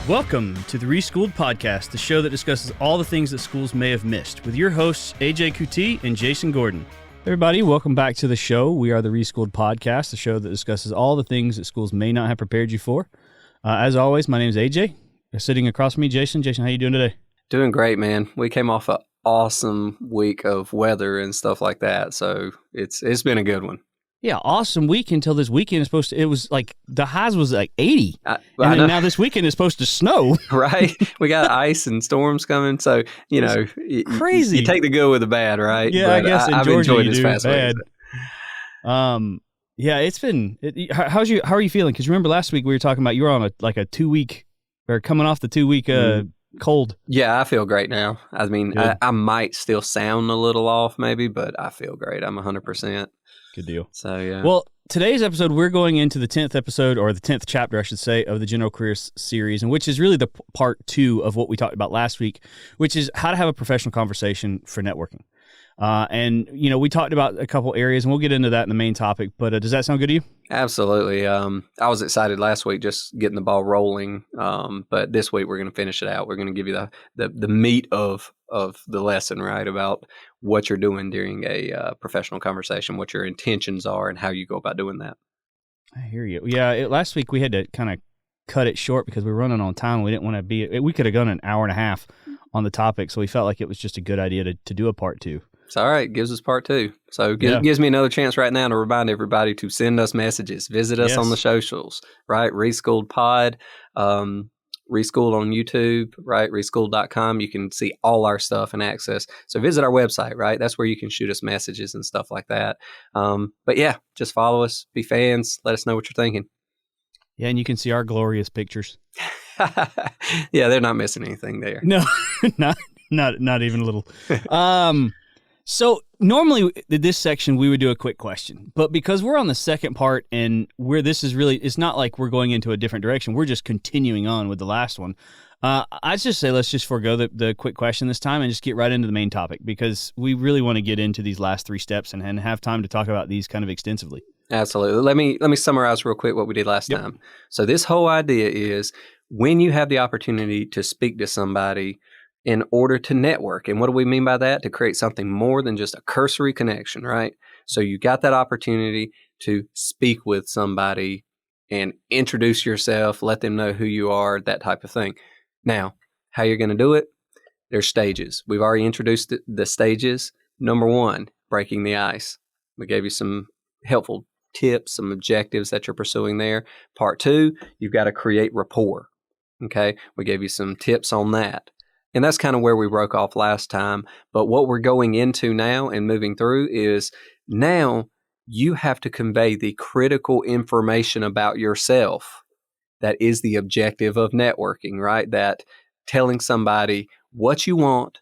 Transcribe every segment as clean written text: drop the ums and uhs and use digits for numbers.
Welcome to the Reschool'd podcast, the show that discusses all the things that schools may have missed, with your hosts AJ Kuti and Jason Gordon. Everybody, welcome back to the show. We are the Reschool'd podcast, the show that discusses all the things that schools may not have prepared you for. As always, my name is AJ. Sitting across from me, Jason. Jason, how you doing today? Doing great, man. We came off an awesome week of weather and stuff like that, so it's been a good one. Yeah, awesome week until this weekend is supposed to, it was like, the highs was like 80. And then now this weekend is supposed to snow. Right? We got ice and storms coming, so, you know. Crazy. You take the good with the bad, right? Yeah, but I guess in I've Georgia enjoyed you this do past bad. week. Yeah, it's been, how are you feeling? Because remember last week we were talking about you were on a 2 week, or coming off the 2 week cold. Yeah, I feel great now. I mean, I might still sound a little off maybe, but I feel great. I'm 100%. Good deal. So, yeah. Well, today's episode, we're going into the 10th episode, or the 10th chapter, I should say, of the General Careers series, and which is really the part 2 of what we talked about last week, which is how to have a professional conversation for networking. And, you know, we talked about a couple areas, and we'll get into that in the main topic, but does that sound good to you? Absolutely. I was excited last week just getting the ball rolling, but this week we're going to finish it out. We're going to give you the meat of the lesson, right, about what you're doing during a professional conversation, what your intentions are, and how you go about doing that. I hear you. Yeah, last week we had to kind of cut it short because we were running on time. We didn't want to we could have gone an hour and a half on the topic, so we felt like it was just a good idea to do a part 2. It's all right. Gives us part 2. So gives me another chance right now to remind everybody to send us messages. Visit us on the socials, right? Reschool'd Pod, Reschool'd on YouTube, right? Reschool'd.com. You can see all our stuff and access. So visit our website, right? That's where you can shoot us messages and stuff like that. But yeah, just follow us, be fans, let us know what you're thinking. Yeah, and you can see our glorious pictures. Yeah, they're not missing anything there. No, not even a little. So normally this section we would do a quick question, but because we're on the second part and it's not like we're going into a different direction. We're just continuing on with the last one. I'd just say let's just forego the quick question this time and just get right into the main topic, because we really want to get into these last 3 steps and have time to talk about these kind of extensively. Absolutely. Let me summarize real quick what we did last time. So this whole idea is when you have the opportunity to speak to somebody in order to network. And what do we mean by that? To create something more than just a cursory connection, right? So you got that opportunity to speak with somebody and introduce yourself, let them know who you are, that type of thing. Now, how you're going to do it? There's stages. We've already introduced the stages. Number 1, breaking the ice. We gave you some helpful tips, some objectives that you're pursuing there. Part 2, you've got to create rapport. Okay? We gave you some tips on that. And that's kind of where we broke off last time. But what we're going into now and moving through is now you have to convey the critical information about yourself. That is the objective of networking, right? That telling somebody what you want,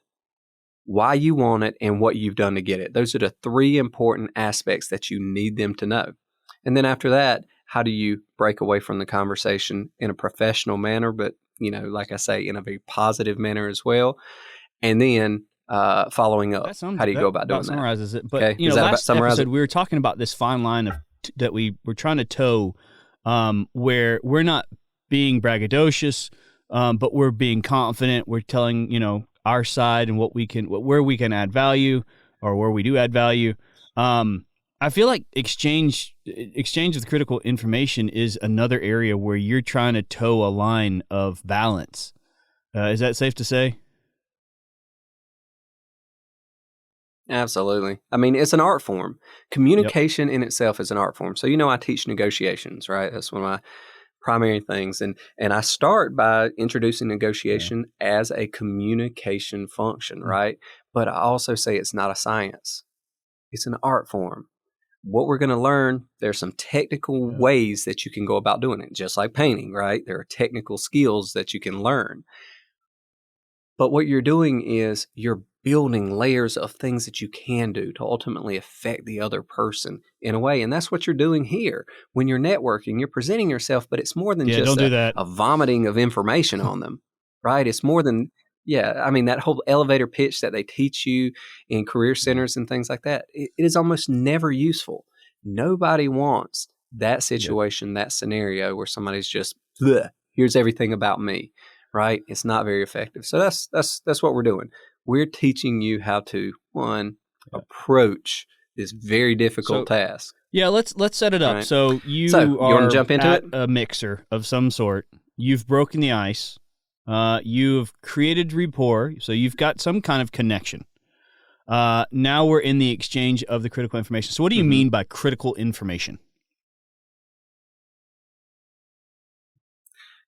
why you want it, and what you've done to get it. Those are the 3 important aspects that you need them to know. And then after that, how do you break away from the conversation in a professional manner, but you know, like I say, in a very positive manner as well. And then following up, how do you go about doing that? Summarizes it. But, okay. You know, last episode, we were talking about this fine line that we were trying to toe, where we're not being braggadocious, but we're being confident. We're telling, you know, our side and where we can add value, or where we do add value. I feel like exchange of critical information is another area where you're trying to toe a line of balance. Is that safe to say? Absolutely. I mean, it's an art form. Communication in itself is an art form. So, you know, I teach negotiations, right? That's one of my primary things. And I start by introducing negotiation as a communication function, right? But I also say it's not a science. It's an art form. What we're going to learn, there's some technical ways that you can go about doing it, just like painting, right? There are technical skills that you can learn. But what you're doing is you're building layers of things that you can do to ultimately affect the other person in a way. And that's what you're doing here. When you're networking, you're presenting yourself, but it's more than just a vomiting of information on them, right? It's more than... Yeah, I mean, that whole elevator pitch that they teach you in career centers and things like that, it is almost never useful. Nobody wants that situation, that scenario where somebody's just, here's everything about me, right? It's not very effective. So that's what we're doing. We're teaching you how to, approach this very difficult task. Yeah, let's set it up. Right. So you want to are jump into at it? a mixer of some sort. You've broken the ice. You've created rapport, so you've got some kind of connection. Now we're in the exchange of the critical information. So what do you mean by critical information?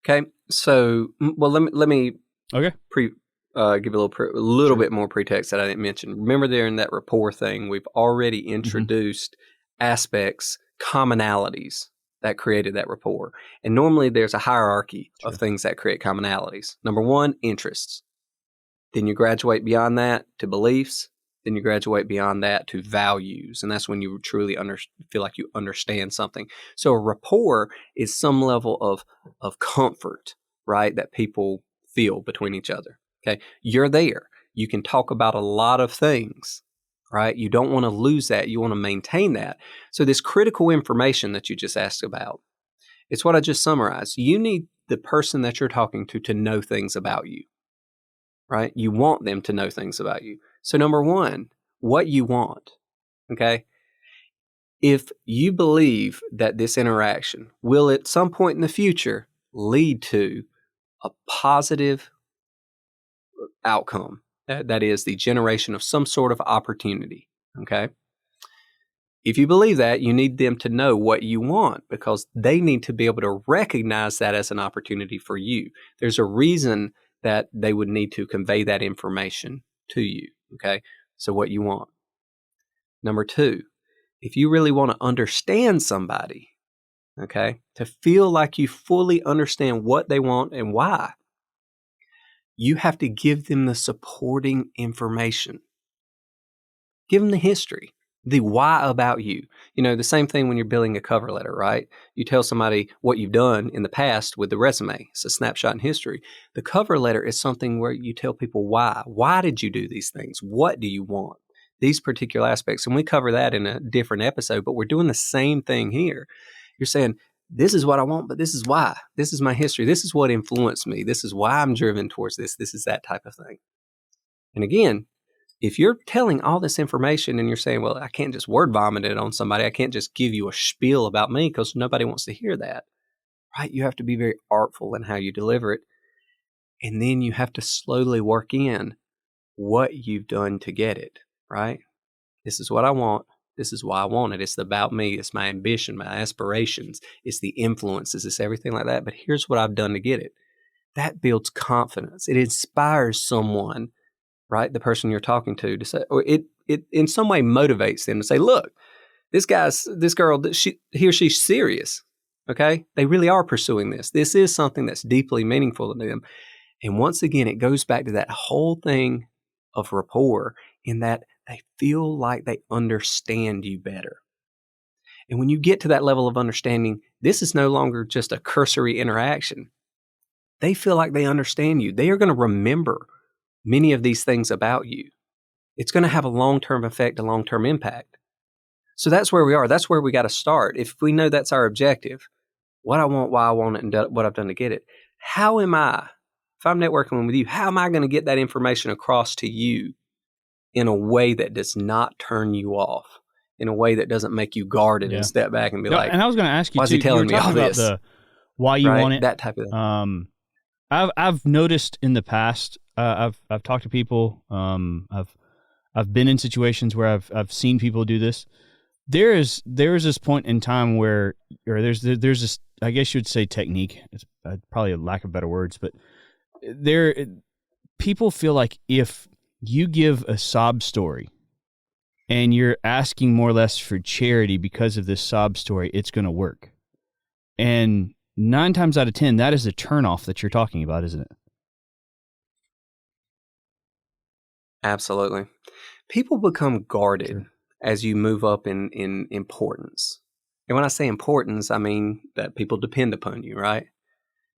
Okay, so let me give a little bit more pretext that I didn't mention. Remember, there in that rapport thing, we've already introduced aspects, commonalities that created that rapport, and normally there's a hierarchy of things that create commonalities. Number one, interests. Then you graduate beyond that to beliefs. Then you graduate beyond that to values, and that's when you truly feel like you understand something. So a rapport is some level of comfort, right, that people feel between each other. Okay, you're there. You can talk about a lot of things, right? You don't want to lose that. You want to maintain that. So this critical information that you just asked about, it's what I just summarized. You need the person that you're talking to know things about you, right? You want them to know things about you. So number one, what you want, okay? If you believe that this interaction will at some point in the future lead to a positive outcome, that is the generation of some sort of opportunity, okay? If you believe that, you need them to know what you want because they need to be able to recognize that as an opportunity for you. There's a reason that they would need to convey that information to you, okay? So what you want. Number two, if you really want to understand somebody, okay, to feel like you fully understand what they want and why, you have to give them the supporting information. Give them the history, the why about you. You know, the same thing when you're building a cover letter, right? You tell somebody what you've done in the past with the resume. It's a snapshot in history. The cover letter is something where you tell people why. Why did you do these things? What do you want? These particular aspects. And we cover that in a different episode, but we're doing the same thing here. You're saying, this is what I want, but this is why. This is my history. This is what influenced me. This is why I'm driven towards this. This is that type of thing. And again, if you're telling all this information and you're saying, well, I can't just word vomit it on somebody. I can't just give you a spiel about me because nobody wants to hear that, right? You have to be very artful in how you deliver it. And then you have to slowly work in what you've done to get it, right? This is what I want. This is why I want it. It's about me. It's my ambition, my aspirations. It's the influences. It's everything like that. But here's what I've done to get it. That builds confidence. It inspires someone, right? The person you're talking to say, or it in some way motivates them to say, look, this girl, he or she's serious. Okay. They really are pursuing this. This is something that's deeply meaningful to them. And once again, it goes back to that whole thing of rapport in that they feel like they understand you better. And when you get to that level of understanding, this is no longer just a cursory interaction. They feel like they understand you. They are going to remember many of these things about you. It's going to have a long-term effect, a long-term impact. So that's where we are. That's where we got to start. If we know that's our objective, what I want, why I want it, and what I've done to get it, how am I, if I'm networking with you, how am I going to get that information across to you in a way that does not turn you off, in a way that doesn't make you guarded and step back and be like, and I was going to ask you, why is he telling me all about this? Why you want it. That type of thing. I've noticed in the past, I've talked to people, I've been in situations where I've seen people do this. There is this point in time where, or there's this, I guess you would say technique. It's probably a lack of better words, but people feel like if you give a sob story and you're asking more or less for charity because of this sob story, it's going to work. And 9 times out of 10, that is a turnoff that you're talking about, isn't it? Absolutely. People become guarded as you move up in importance. And when I say importance, I mean that people depend upon you, right?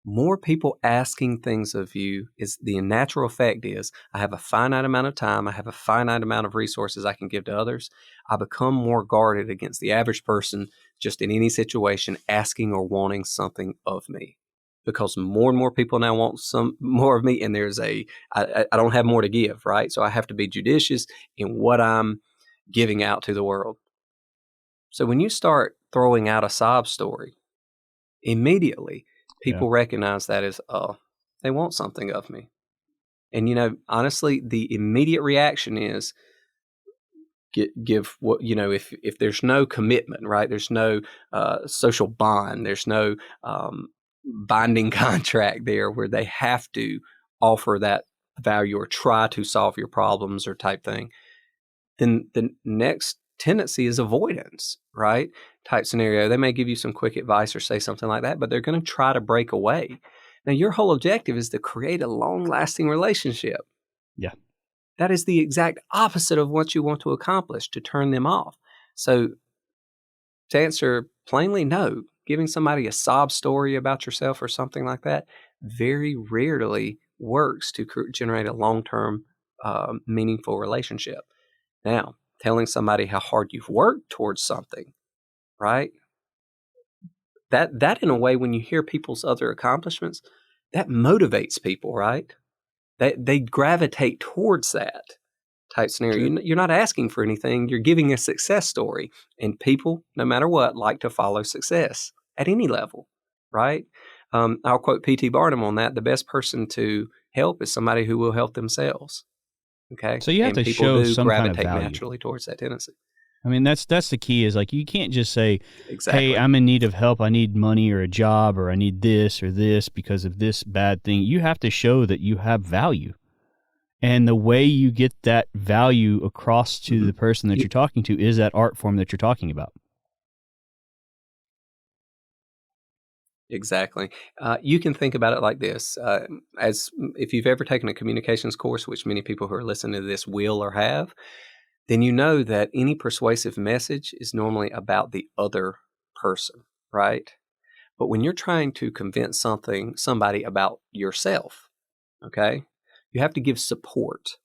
More people asking things of you is the natural effect is I have a finite amount of time. I have a finite amount of resources I can give to others. I become more guarded against the average person just in any situation asking or wanting something of me. because more and more people now want some more of me, and I don't have more to give, right? So I have to be judicious in what I'm giving out to the world. So when you start throwing out a sob story, immediately people recognize that as, oh, they want something of me. And, honestly, the immediate reaction is give what, if there's no commitment, right? There's no social bond. There's no binding contract there where they have to offer that value or try to solve your problems or type thing. Then the next tendency is avoidance, right? Type scenario. They may give you some quick advice or say something like that, but they're going to try to break away. Now, your whole objective is to create a long-lasting relationship. Yeah. That is the exact opposite of what you want to accomplish, to turn them off. So to answer plainly, no, giving somebody a sob story about yourself or something like that very rarely works to generate a long-term, meaningful relationship. Now, telling somebody how hard you've worked towards something, right? That in a way, when you hear people's other accomplishments, that motivates people, right? They gravitate towards that type scenario. You're not asking for anything. You're giving a success story. And people, no matter what, like to follow success at any level, right? I'll quote P.T. Barnum on that. The best person to help is somebody who will help themselves. Okay? So you have to show some kind of value. Naturally towards that tendency. I mean, that's the key is like, you can't just say, exactly. Hey, I'm in need of help. I need money or a job, or I need this or this because of this bad thing. You have to show that you have value. And the way you get that value across to the person that you're talking to is that art form that you're talking about. Exactly. You can think about it like this. As if you've ever taken a communications course, which many people who are listening to this will or have, then you know that any persuasive message is normally about the other person, right? But when you're trying to convince somebody about yourself, okay, you have to give support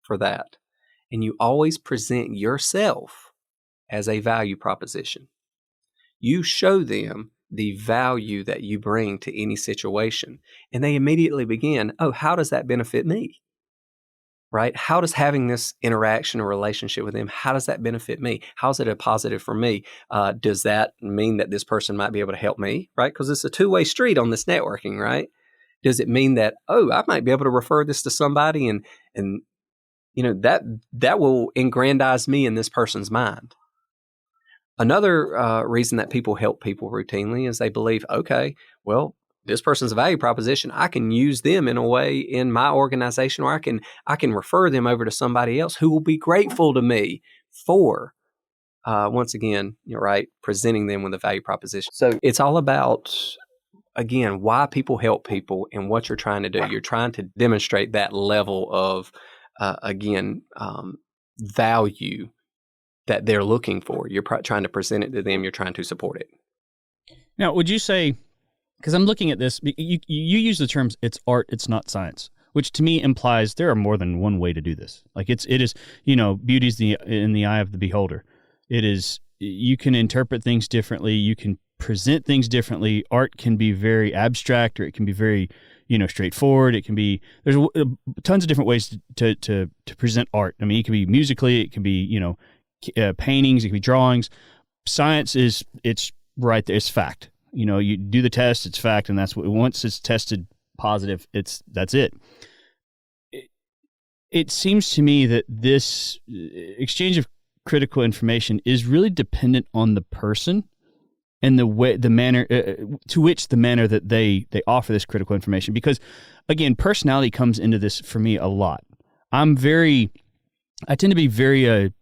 for that. And you always present yourself as a value proposition. You show them the value that you bring to any situation, and they immediately begin, oh, how does that benefit me? Right? How does having this interaction or relationship with them, how does that benefit me? How is it a positive for me? Does that mean that this person might be able to help me? Right? Because it's a two-way street on this networking, right? Does it mean that, oh, I might be able to refer this to somebody and that will aggrandize me in this person's mind? Another reason that people help people routinely is they believe, okay, well, this person's a value proposition. I can use them in a way in my organization, or I can refer them over to somebody else who will be grateful to me for, once again, right, presenting them with a value proposition. So it's all about, again, why people help people and what you're trying to do. You're trying to demonstrate that level of, value that they're looking for. You're trying to present it to them. You're trying to support it. Now, would you say, because I'm looking at this, you use the terms, it's art, it's not science, which to me implies there are more than one way to do this. Like it is, beauty's in the eye of the beholder. It is, you can interpret things differently. You can present things differently. Art can be very abstract, or it can be very, straightforward. It can be, there's tons of different ways to present art. I mean, it can be musically, it can be, paintings, it can be drawings. Science it's right there. It's fact. You do the test, it's fact, and that's what, once it's tested positive, that's it. It seems to me that this exchange of critical information is really dependent on the person and the manner that they offer this critical information. Because again, personality comes into this for me a lot. I tend to be very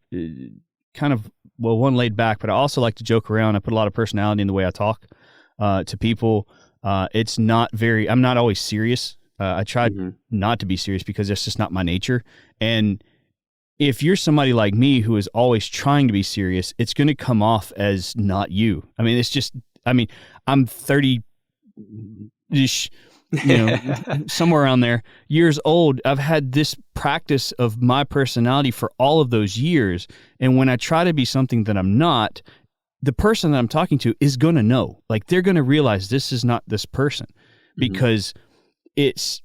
kind of, one, laid back, but I also like to joke around. I put a lot of personality in the way I talk to people. I'm not always serious. I try not to be serious because that's just not my nature. And if you're somebody like me who is always trying to be serious, it's going to come off as not you. I mean, I'm 30-ish, somewhere around there, years old. I've had this practice of my personality for all of those years. And when I try to be something that I'm not, the person that I'm talking to is going to know. Like, they're going to realize this is not this person. because it's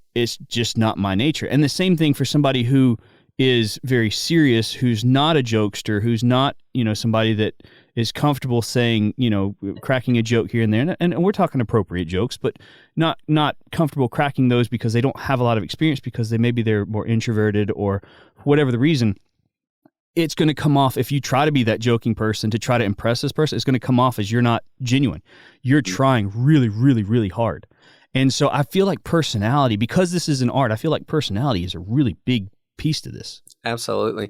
just not my nature. And the same thing for somebody who is very serious, who's not a jokester, who's not, somebody that is comfortable saying, cracking a joke here and there. And we're talking appropriate jokes, but not comfortable cracking those because they don't have a lot of experience, because they're more introverted or whatever the reason. It's going to come off, if you try to be that joking person to try to impress this person, it's going to come off as you're not genuine. You're trying really, really, really hard. And so I feel like personality, because this is an art, I feel like personality is a really big piece to this. Absolutely.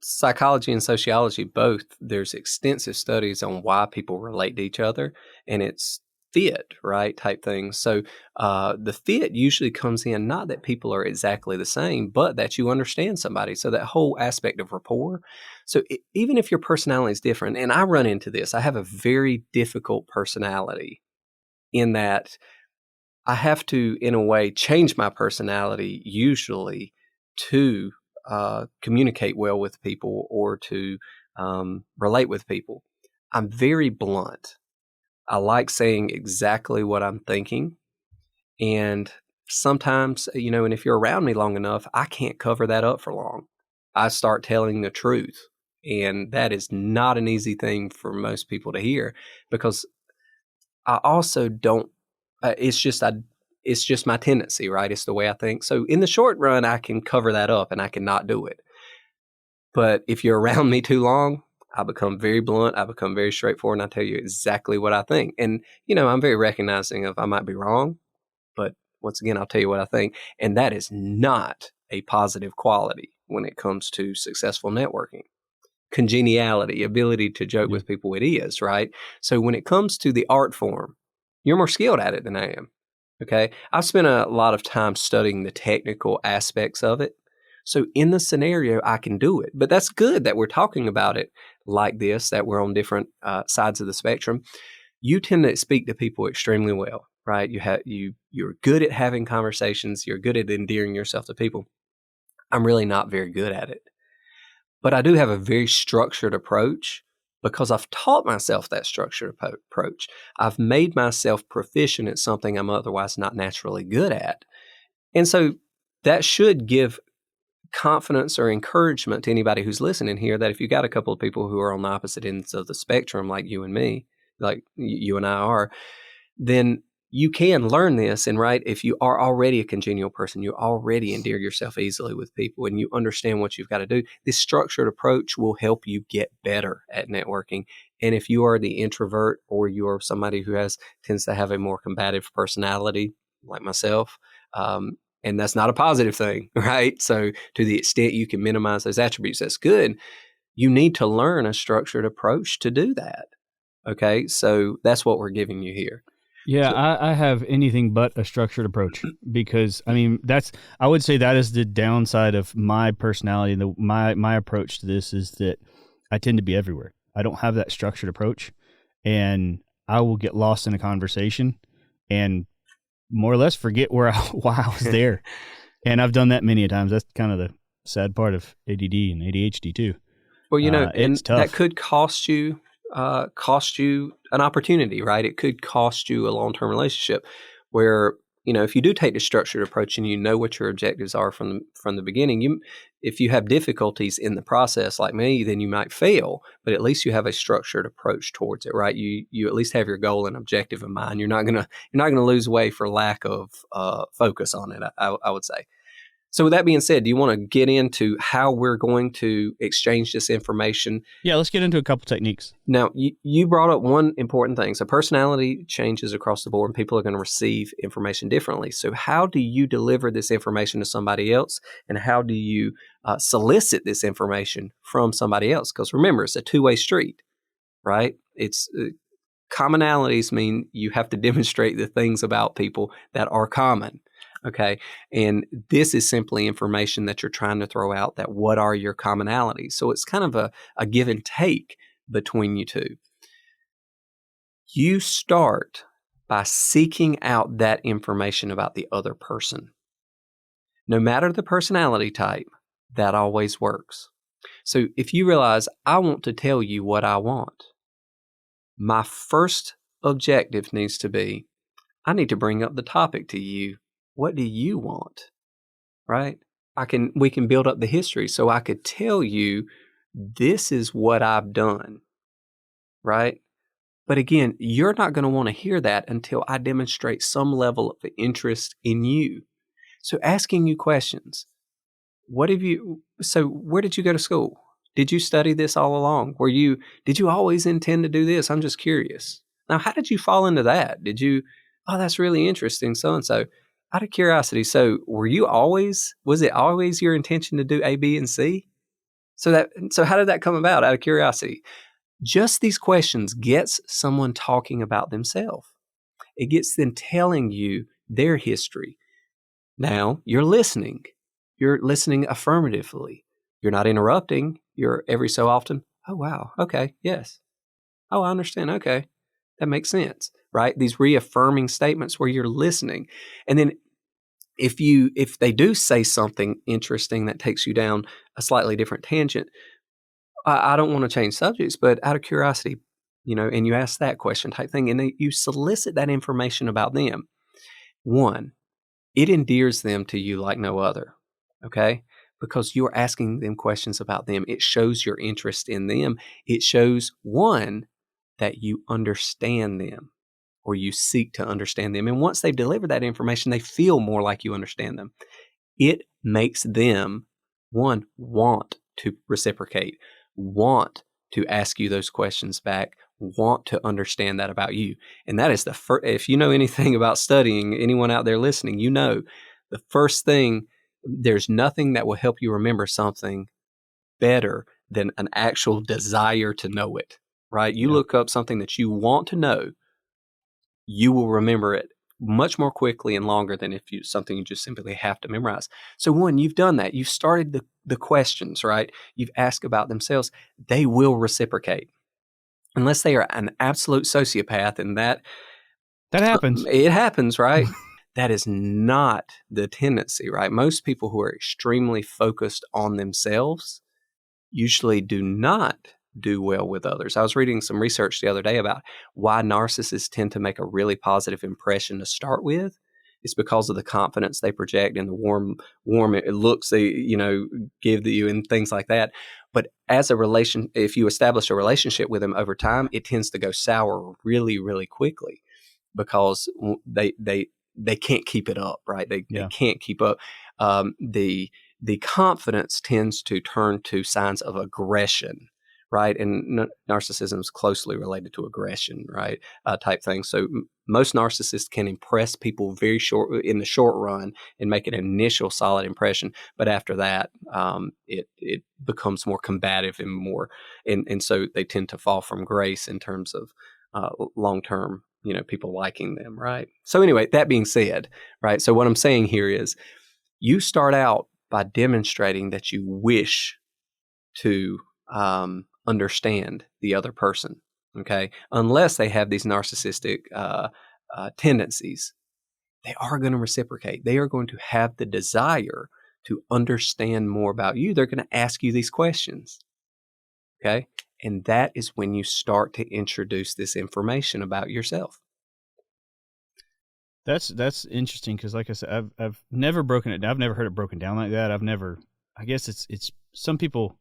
Psychology and sociology, both, there's extensive studies on why people relate to each other, and it's fit, right, type things. So the fit usually comes in not that people are exactly the same, but that you understand somebody. So that whole aspect of rapport. So even if your personality is different, and I run into this, I have a very difficult personality in that I have to, in a way, change my personality usually to communicate well with people or to relate with people. I'm very blunt. I like saying exactly what I'm thinking. And sometimes, and if you're around me long enough, I can't cover that up for long. I start telling the truth. And that is not an easy thing for most people to hear, because I also don't, it's just my tendency, right? It's the way I think. So in the short run, I can cover that up and I can not do it. But if you're around me too long, I become very blunt. I become very straightforward, and I tell you exactly what I think. And, I'm very recognizing of I might be wrong, but once again, I'll tell you what I think. And that is not a positive quality when it comes to successful networking. Congeniality, ability to joke with people, it is, right? So when it comes to the art form, you're more skilled at it than I am. Okay. I've spent a lot of time studying the technical aspects of it. So in the scenario, I can do it. But that's good that we're talking about it like this, that we're on different sides of the spectrum. You tend to speak to people extremely well, right? You're good at having conversations. You're good at endearing yourself to people. I'm really not very good at it. But I do have a very structured approach, because I've taught myself that structured approach. I've made myself proficient at something I'm otherwise not naturally good at. And so that should give confidence or encouragement to anybody who's listening here, that if you got a couple of people who are on the opposite ends of the spectrum, like you and me, like you and I are, then you can learn this. And right, if you are already a congenial person, you already endear yourself easily with people, and you understand what you've got to do, this structured approach will help you get better at networking. And if you are the introvert, or you are somebody who tends to have a more combative personality like myself, and that's not a positive thing, right? So to the extent you can minimize those attributes, that's good. You need to learn a structured approach to do that. Okay, so that's what we're giving you here. Yeah, so, I have anything but a structured approach, because I would say that is the downside of my personality. My approach to this is that I tend to be everywhere. I don't have that structured approach, and I will get lost in a conversation and more or less forget why I was there. And I've done that many a times. That's kind of the sad part of ADD and ADHD too. Well, it's tough. That could cost you an opportunity, right? It could cost you a long-term relationship where, if you do take the structured approach and you know what your objectives are from the beginning, if you have difficulties in the process like me, then you might fail, but at least you have a structured approach towards it, right? You at least have your goal and objective in mind. You're not gonna lose way for lack of focus on it, I would say. So with that being said, do you want to get into how we're going to exchange this information? Yeah, let's get into a couple techniques. Now, you brought up one important thing. So personality changes across the board, and people are going to receive information differently. So how do you deliver this information to somebody else, and how do you solicit this information from somebody else? Because remember, it's a two-way street, right? It's commonalities mean you have to demonstrate the things about people that are common. Okay. And this is simply information that you're trying to throw out, that what are your commonalities? So it's kind of a give and take between you two. You start by seeking out that information about the other person. No matter the personality type, that always works. So if you realize, I want to tell you what I want, my first objective needs to be, I need to bring up the topic to you. What do you want? Right? We can build up the history so I could tell you this is what I've done. Right? But again, you're not going to want to hear that until I demonstrate some level of interest in you. So asking you questions. Where did you go to school? Did you study this all along? Did you always intend to do this? I'm just curious. Now, how did you fall into that? Oh, that's really interesting, so-and-so. Out of curiosity, so was it always your intention to do A, B, and C? So how did that come about? Out of curiosity. Just these questions gets someone talking about themselves. It gets them telling you their history. Now, you're listening. You're listening affirmatively. You're not interrupting. You're every so often, oh, wow, okay, yes. Oh, I understand, okay. That makes sense, right? These reaffirming statements where you're listening. And then if they do say something interesting that takes you down a slightly different tangent, I don't want to change subjects, but out of curiosity, and you ask that question type thing, and then you solicit that information about them. One, it endears them to you like no other, okay? Because you're asking them questions about them. It shows your interest in them. It shows, one, that you understand them or you seek to understand them. And once they've delivered that information, they feel more like you understand them. It makes them, one, want to reciprocate, want to ask you those questions back, want to understand that about you. And that is the first, if you know anything about studying, anyone out there listening, you know the first thing, there's nothing that will help you remember something better than an actual desire to know it, right? You look up something that you want to know, you will remember it much more quickly and longer than if something you just simply have to memorize. So one, you've done that. You've started the questions, right? You've asked about themselves. They will reciprocate. Unless they are an absolute sociopath, and that happens. It happens, right? That is not the tendency, right? Most people who are extremely focused on themselves usually do not do well with others. I was reading some research the other day about why narcissists tend to make a really positive impression to start with. It's because of the confidence they project and the warm looks they, give you and things like that. But if you establish a relationship with them over time, it tends to go sour really, really quickly because they can't keep it up, right? They can't keep up. The confidence tends to turn to signs of aggression, right? And narcissism is closely related to aggression, right? Type thing. So most narcissists can impress people in the short run and make an initial solid impression, but after that, it becomes more combative and more, and so they tend to fall from grace in terms of long term, people liking them, right? So anyway, that being said, right? So what I'm saying here is, you start out by demonstrating that you wish to understand the other person, okay? Unless they have these narcissistic tendencies, they are going to reciprocate. They are going to have the desire to understand more about you. They're going to ask you these questions, okay? And that is when you start to introduce this information about yourself. That's interesting because, like I said, I've never broken it down. I've never heard it broken down like that. I guess it's some people,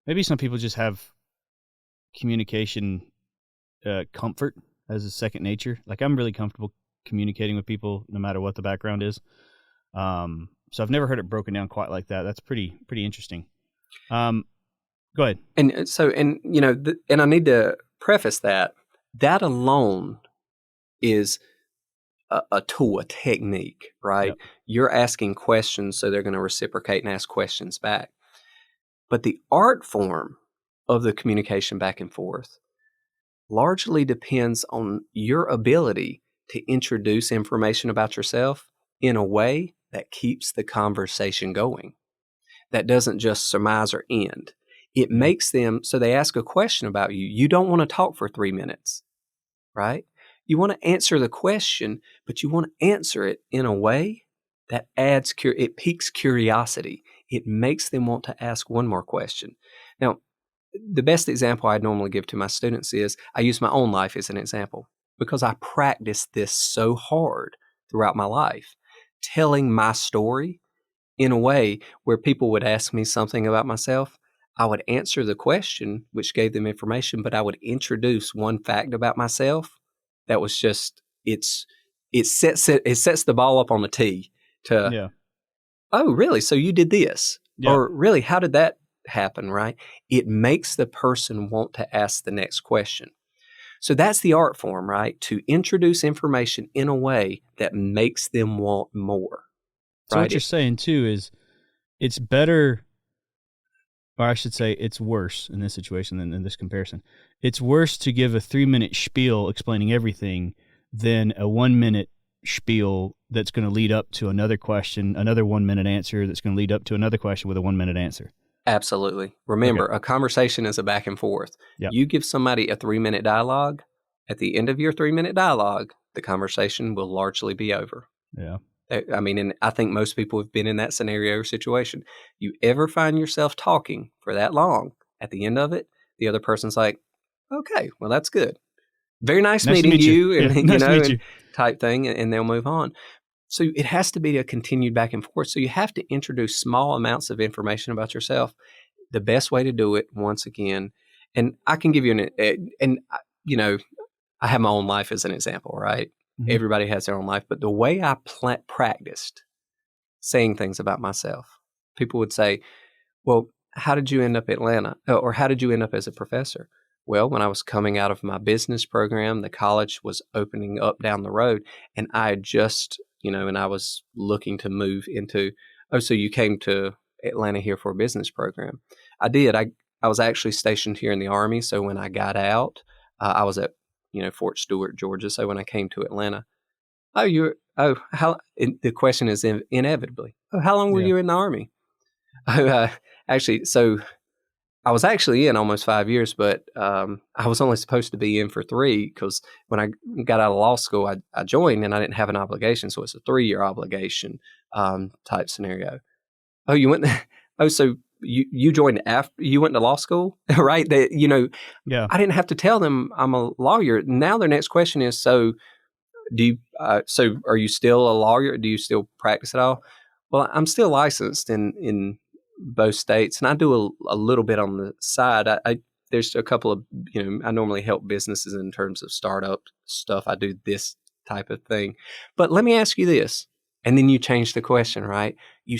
maybe some people just have communication comfort as a second nature. Like, I'm really comfortable communicating with people no matter what the background is. So I've never heard it broken down quite like that. That's pretty interesting. Go ahead. And so, and I need to preface that alone is a tool, a technique, right? Yep. You're asking questions, so they're going to reciprocate and ask questions back. But the art form of the communication back and forth largely depends on your ability to introduce information about yourself in a way that keeps the conversation going, that doesn't just surmise or end. It makes them, so they ask a question about you. You don't want to talk for 3 minutes, right? You want to answer the question, but you want to answer it in a way that it piques curiosity. It makes them want to ask one more question. Now, the best example I normally give to my students is, I use my own life as an example. because I practiced this so hard throughout my life, telling my story in a way where people would ask me something about myself. I would answer the question, which gave them information, but I would introduce one fact about myself that was just, it sets the ball up on the tee to, Yeah. oh, really? So you did this? Yeah. Or really, how did that happen, right? It makes the person want to ask the next question. So that's the art form, right? To introduce information in a way that makes them want more. So right? what you're saying too is it's better, or I should say it's worse in this situation than in this comparison. It's worse to give a 3-minute spiel explaining everything than a 1-minute spiel that's going to lead up to another question, another 1-minute answer that's going to lead up to another question with a 1-minute answer. Absolutely. Remember, a conversation is a back and forth. Yep. You give somebody a 3-minute dialogue. At the end of your 3-minute dialogue, the conversation will largely be over. Yeah. I mean, and I think most people have been in that scenario or situation. You ever find yourself talking for that long, at the end of it, the other person's like, okay, well, that's good. Very nice meeting you. And, yeah, nice to meet you. Type thing, and they'll move on. So it has to be a continued back and forth. So you have to introduce small amounts of information about yourself. The best way to do it, once again, and I can give you I have my own life as an example, right? Mm-hmm. Everybody has their own life, but the way I practiced saying things about myself, people would say, well, how did you end up at Atlanta? Or how did you end up as a professor? Well, when I was coming out of my business program, the college was opening up down the road, and I had just, and I was looking to move into, so you came to Atlanta here for a business program. I did. I was actually stationed here in the Army, so when I got out, I was at, Fort Stewart, Georgia. So when I came to Atlanta, the question is inevitably, how long were you in the Army? Actually, so I was actually in almost 5 years, but I was only supposed to be in for 3 because when I got out of law school, I joined and I didn't have an obligation. So it's a 3-year obligation type scenario. Oh, you went, so you joined after you went to law school, right? Yeah. I didn't have to tell them I'm a lawyer. Now their next question is, so do you, so are you still a lawyer? Do you still practice at all? Well, I'm still licensed in both states, and I do a little bit on the side. There's a couple of, I normally help businesses in terms of startup stuff. I do this type of thing. But let me ask you this, and then you change the question, right? You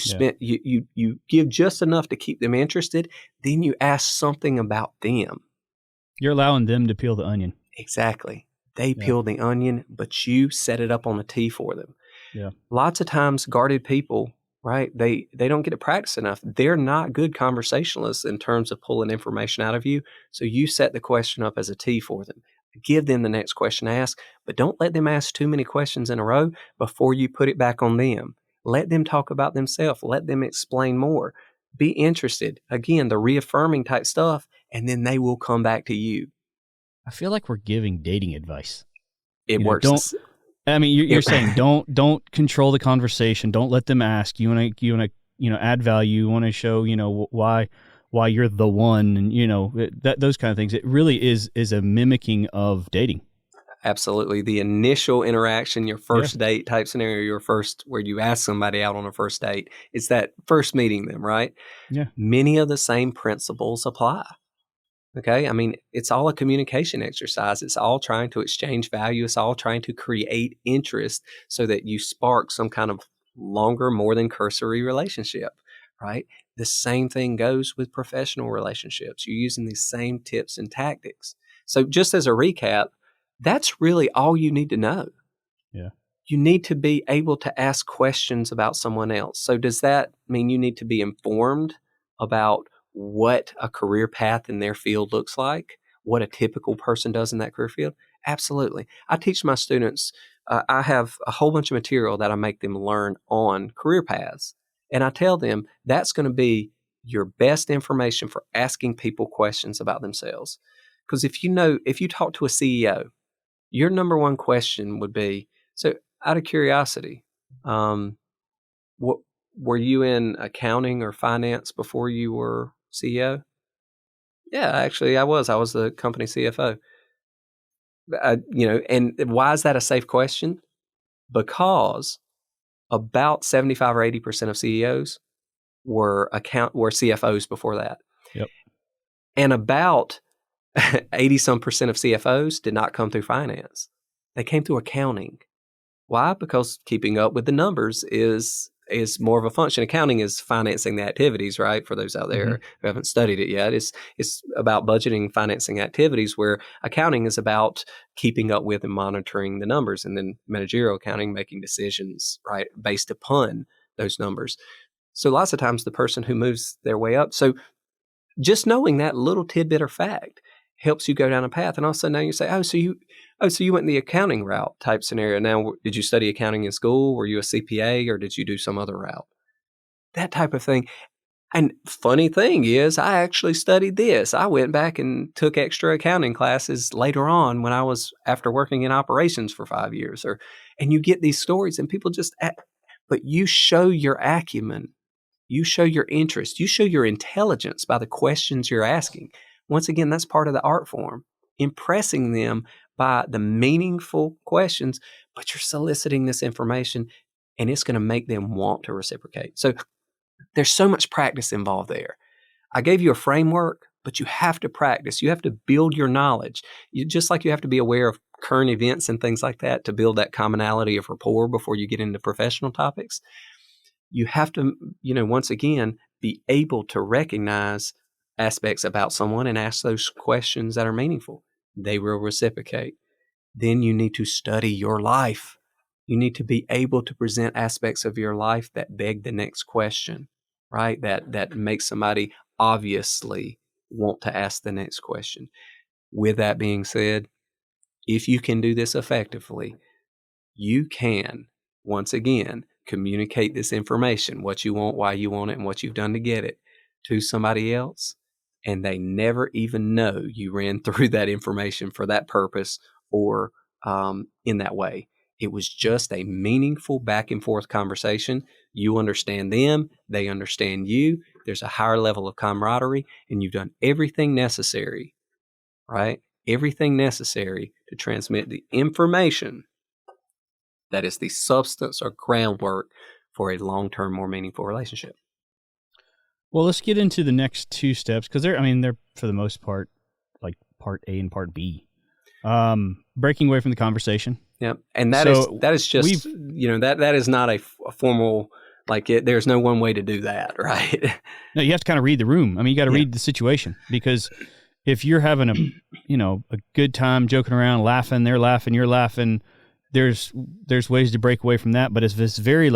you give just enough to keep them interested, then you ask something about them. You're allowing them to peel the onion. Exactly. They peel the onion, but you set it up on the tee for them. Yeah. Lots of times, guarded people, right? They don't get to practice enough. They're not good conversationalists in terms of pulling information out of you. So you set the question up as a tee for them. Give them the next question to ask, but don't let them ask too many questions in a row before you put it back on them. Let them talk about themselves. Let them explain more. Be interested. Again, the reaffirming type stuff, and then they will come back to you. I feel like we're giving dating advice. It works. You're saying don't control the conversation. Don't let them ask. You want to add value. You want to show why you're the one, and those kind of things. It really is a mimicking of dating. Absolutely, the initial interaction, your first date type scenario, your first where you ask somebody out on a first date. It's that first meeting them, right? Yeah. Many of the same principles apply. Okay. I mean, it's all a communication exercise. It's all trying to exchange value. It's all trying to create interest so that you spark some kind of longer, more than cursory relationship, right? The same thing goes with professional relationships. You're using these same tips and tactics. So just as a recap, that's really all you need to know. Yeah. You need to be able to ask questions about someone else. So does that mean you need to be informed about what a career path in their field looks like, what a typical person does in that career field? Absolutely. I teach my students, I have a whole bunch of material that I make them learn on career paths. And I tell them that's going to be your best information for asking people questions about themselves. Because if you talk to a CEO, your number one question would be, so out of curiosity, what were you in accounting or finance before you were CEO? Yeah, actually, I was. I was the company CFO. And why is that a safe question? Because about 75 or 80% of CEOs were CFOs before that. Yep. And about 80 some percent of CFOs did not come through finance. They came through accounting. Why? Because keeping up with the numbers is more of a function. Accounting is financing the activities, right? For those out there who haven't studied it yet, it's about budgeting, financing activities, where accounting is about keeping up with and monitoring the numbers, and then managerial accounting, making decisions, right, based upon those numbers. So lots of times the person who moves their way up. So just knowing that little tidbit or fact helps you go down a path. And also now you say, so you went the accounting route type scenario. Now, did you study accounting in school? Were you a CPA, or did you do some other route? That type of thing. And funny thing is, I actually studied this. I went back and took extra accounting classes later on when I was after working in operations for 5 years. And you get these stories and people but you show your acumen, you show your interest, you show your intelligence by the questions you're asking. Once again, that's part of the art form, impressing them by the meaningful questions, but you're soliciting this information and it's going to make them want to reciprocate. So there's so much practice involved there. I gave you a framework, but you have to practice. You have to build your knowledge. Just like you have to be aware of current events and things like that to build that commonality of rapport before you get into professional topics. You have to, once again, be able to recognize aspects about someone and ask those questions that are meaningful. They will reciprocate. Then you need to study your life. You need to be able to present aspects of your life that beg the next question, right? That makes somebody obviously want to ask the next question. With that being said, if you can do this effectively, you can, once again, communicate this information, what you want, why you want it, and what you've done to get it, to somebody else, and they never even know you ran through that information for that purpose or in that way. It was just a meaningful back and forth conversation. You understand them, they understand you. There's a higher level of camaraderie, and you've done everything necessary, right? Everything necessary to transmit the information that is the substance or groundwork for a long-term, more meaningful relationship. Well, let's get into the next two steps, because they're for the most part like part A and part B. Breaking away from the conversation. Yeah, and that is just that is not a formal there's no one way to do that, right? No, you have to kind of read the room. You got to read the situation, because if you're having a good time joking around, laughing, they're laughing, you're laughing, there's ways to break away from that. But if it's very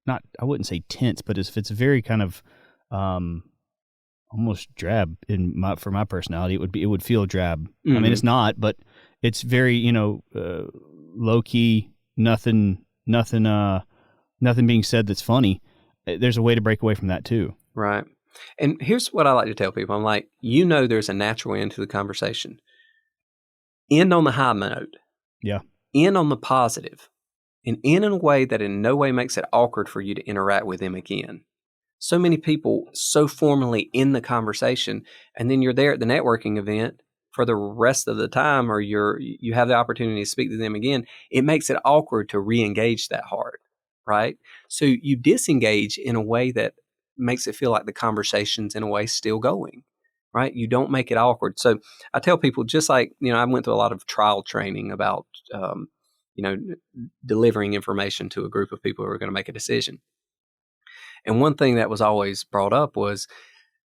not, I wouldn't say tense, but if it's very kind of almost drab for my personality, it would feel drab. Mm-hmm. It's not, but it's very low key, nothing being said that's funny. There's a way to break away from that too. Right. And here's what I like to tell people. I'm like, there's a natural end to the conversation. End on the high note. Yeah. End on the positive. And end in a way that in no way makes it awkward for you to interact with them again. So many people so formally in the conversation, and then you're there at the networking event for the rest of the time, or you have the opportunity to speak to them again. It makes it awkward to re-engage that hard, right? So you disengage in a way that makes it feel like the conversation's in a way still going, right? You don't make it awkward. So I tell people, just like, I went through a lot of trial training about, delivering information to a group of people who are going to make a decision. And one thing that was always brought up was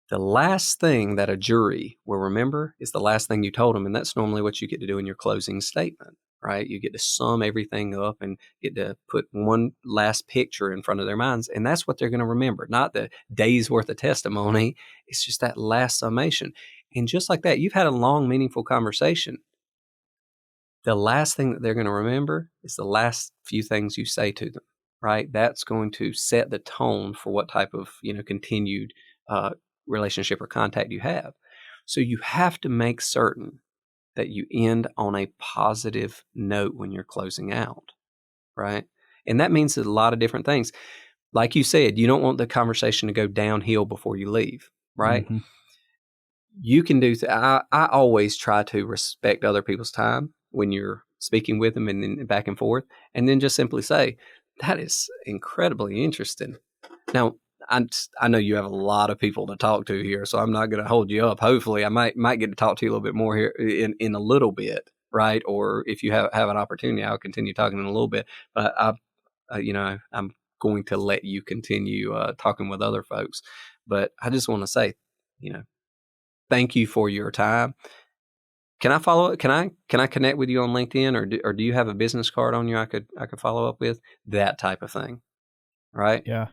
the last thing that a jury will remember is the last thing you told them. And that's normally what you get to do in your closing statement, right? You get to sum everything up and get to put one last picture in front of their minds. And that's what they're going to remember, not the days worth of testimony. It's just that last summation. And just like that, you've had a long, meaningful conversation. The last thing that they're going to remember is the last few things you say to them, right? That's going to set the tone for what type of, continued relationship or contact you have. So you have to make certain that you end on a positive note when you're closing out, right? And that means a lot of different things. Like you said, you don't want the conversation to go downhill before you leave, right? Mm-hmm. you can do. I always try to respect other people's time when you're speaking with them and then back and forth, and then just simply say, that is incredibly interesting. Now, I know you have a lot of people to talk to here, so I'm not going to hold you up. Hopefully, I might get to talk to you a little bit more here in a little bit, right? Or if you have an opportunity, I'll continue talking in a little bit. But I'm going to let you continue talking with other folks. But I just want to say, thank you for your time. Can I follow it? Can I connect with you on LinkedIn, or do you have a business card on you I could follow up with? That type of thing, right? Yeah.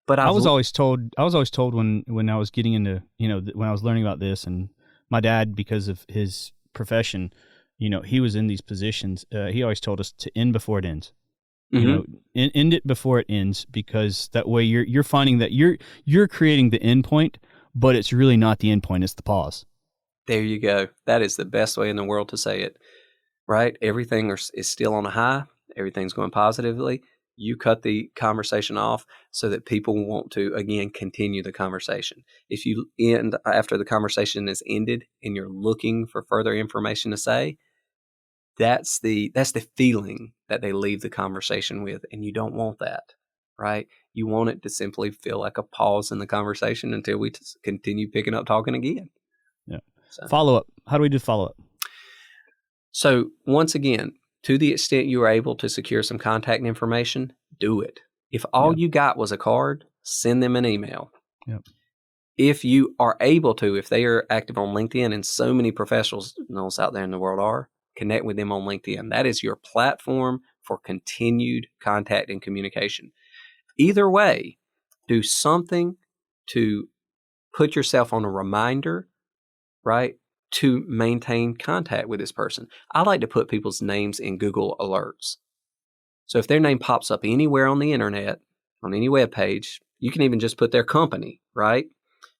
But I was always told when I was getting into, when I was learning about this, and my dad, because of his profession, he was in these positions. He always told us to end before it ends. Mm-hmm. End it before it ends, because that way you're finding that you're creating the end point, but it's really not the end point. It's the pause. There you go. That is the best way in the world to say it, right? Everything is still on a high. Everything's going positively. You cut the conversation off so that people want to, again, continue the conversation. If you end after the conversation is ended and you're looking for further information to say, that's the feeling that they leave the conversation with, and you don't want that, right? You want it to simply feel like a pause in the conversation until we continue picking up talking again. Yeah. So. Follow up. How do we do follow up? So once again, to the extent you are able to secure some contact information, do it. If all you got was a card, send them an email. Yep. If you are able to, if they are active on LinkedIn, and so many professionals out there in the world are, connect with them on LinkedIn. That is your platform for continued contact and communication. Either way, do something to put yourself on a reminder, right, to maintain contact with this person. I like to put people's names in Google Alerts. So if their name pops up anywhere on the internet, on any web page, you can even just put their company, right,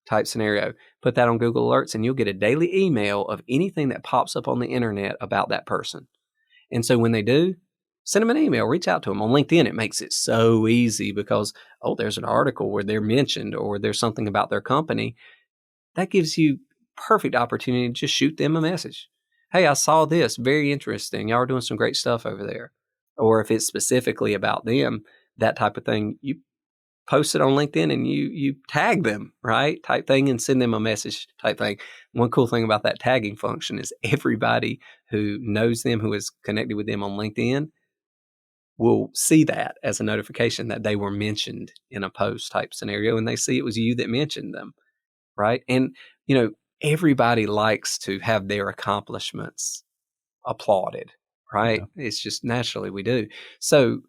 type scenario. Put that on Google Alerts, and you'll get a daily email of anything that pops up on the internet about that person. And so when they do, send them an email, reach out to them. On LinkedIn, it makes it so easy because, there's an article where they're mentioned, or there's something about their company. That gives you perfect opportunity to just shoot them a message. Hey, I saw this. Very interesting. Y'all are doing some great stuff over there. Or if it's specifically about them, that type of thing, you post it on LinkedIn and you tag them, right? Type thing, and send them a message type thing. One cool thing about that tagging function is everybody who knows them, who is connected with them on LinkedIn, will see that as a notification that they were mentioned in a post type scenario, and they see it was you that mentioned them, right? And, everybody likes to have their accomplishments applauded, right? Yeah. It's just naturally we do. So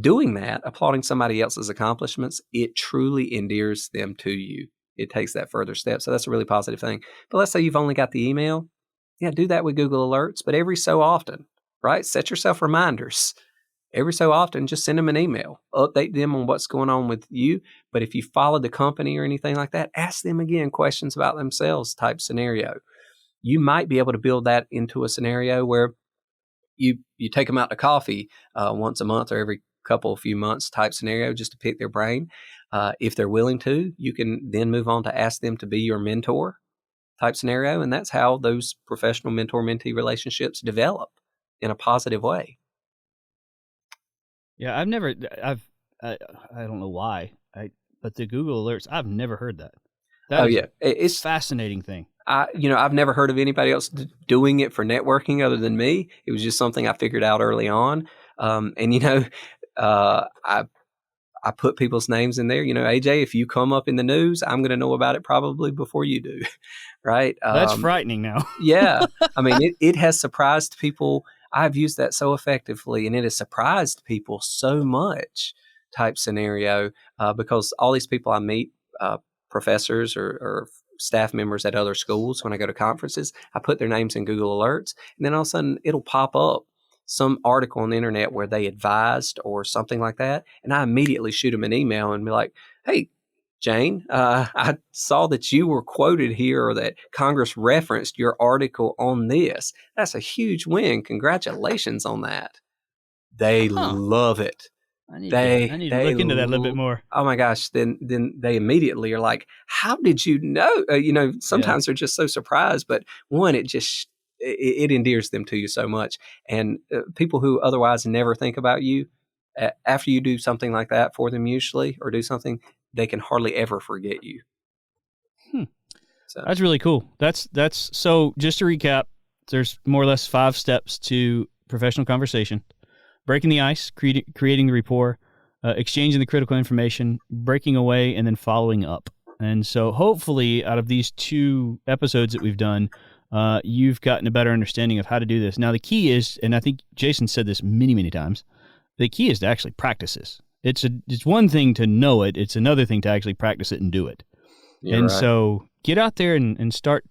doing that, applauding somebody else's accomplishments, it truly endears them to you. It takes that further step. So that's a really positive thing. But let's say you've only got the email. Yeah, do that with Google Alerts, but every so often, right? Set yourself reminders. Every so often, just send them an email, update them on what's going on with you. But if you follow the company or anything like that, ask them again questions about themselves type scenario. You might be able to build that into a scenario where you take them out to coffee once a month or every few months type scenario, just to pick their brain. If they're willing to, you can then move on to ask them to be your mentor type scenario. And that's how those professional mentor-mentee relationships develop in a positive way. Yeah, I don't know why, but the Google Alerts, I've never heard that. It's a fascinating thing. I've never heard of anybody else doing it for networking other than me. It was just something I figured out early on. I put people's names in there. AJ, if you come up in the news, I'm going to know about it probably before you do, right? That's frightening now. Yeah. I mean, it has surprised people. I've used that so effectively, and it has surprised people so much type scenario because all these people I meet, professors or staff members at other schools, when I go to conferences, I put their names in Google Alerts, and then all of a sudden it'll pop up some article on the internet where they advised or something like that, and I immediately shoot them an email and be like, hey, Jane, I saw that you were quoted here, or that Congress referenced your article on this. That's a huge win. Congratulations on that. They love it. I need to look into that a little bit more. Oh my gosh! Then they immediately are like, "How did you know?" Sometimes they're just so surprised. But one, it endears them to you so much, and people who otherwise never think about you, after you do something like that for them, usually, or do something, they can hardly ever forget you. So that's really cool. That's so. Just to recap, there's more or less 5 steps to professional conversation: breaking the ice, creating the rapport, exchanging the critical information, breaking away, and then following up. And so hopefully out of these 2 episodes that we've done, you've gotten a better understanding of how to do this. Now the key is, and I think Jason said this many, many times, the key is to actually practice this. It's one thing to know it. It's another thing to actually practice it and do it. You're right. So get out there and start,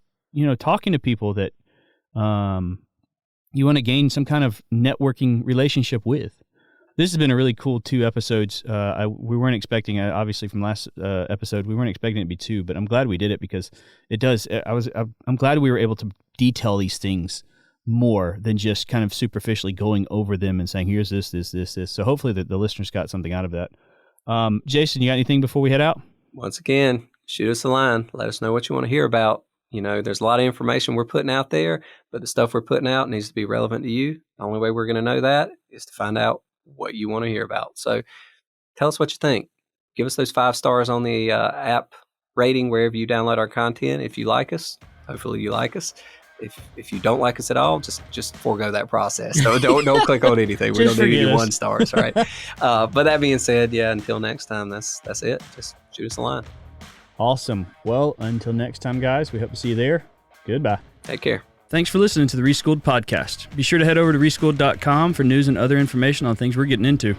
talking to people that you want to gain some kind of networking relationship with. This has been a really cool 2 episodes. We weren't expecting, obviously from last episode, we weren't expecting it to be 2, but I'm glad we did it because it does. I'm glad we were able to detail these things more than just kind of superficially going over them and saying, here's this. So hopefully the listeners got something out of that. Jason, you got anything before we head out? Once again, shoot us a line. Let us know what you want to hear about. There's a lot of information we're putting out there, but the stuff we're putting out needs to be relevant to you. The only way we're going to know that is to find out what you want to hear about. So tell us what you think. Give us those 5 stars on the app rating wherever you download our content. If you like us, hopefully you like us. If you don't like us at all, just forego that process. So don't click on anything. We don't need any 1 stars, right? But that being said, until next time, that's it. Just shoot us a line. Awesome. Well, until next time, guys, we hope to see you there. Goodbye. Take care. Thanks for listening to the Reschool'd podcast. Be sure to head over to reschool'd.com for news and other information on things we're getting into.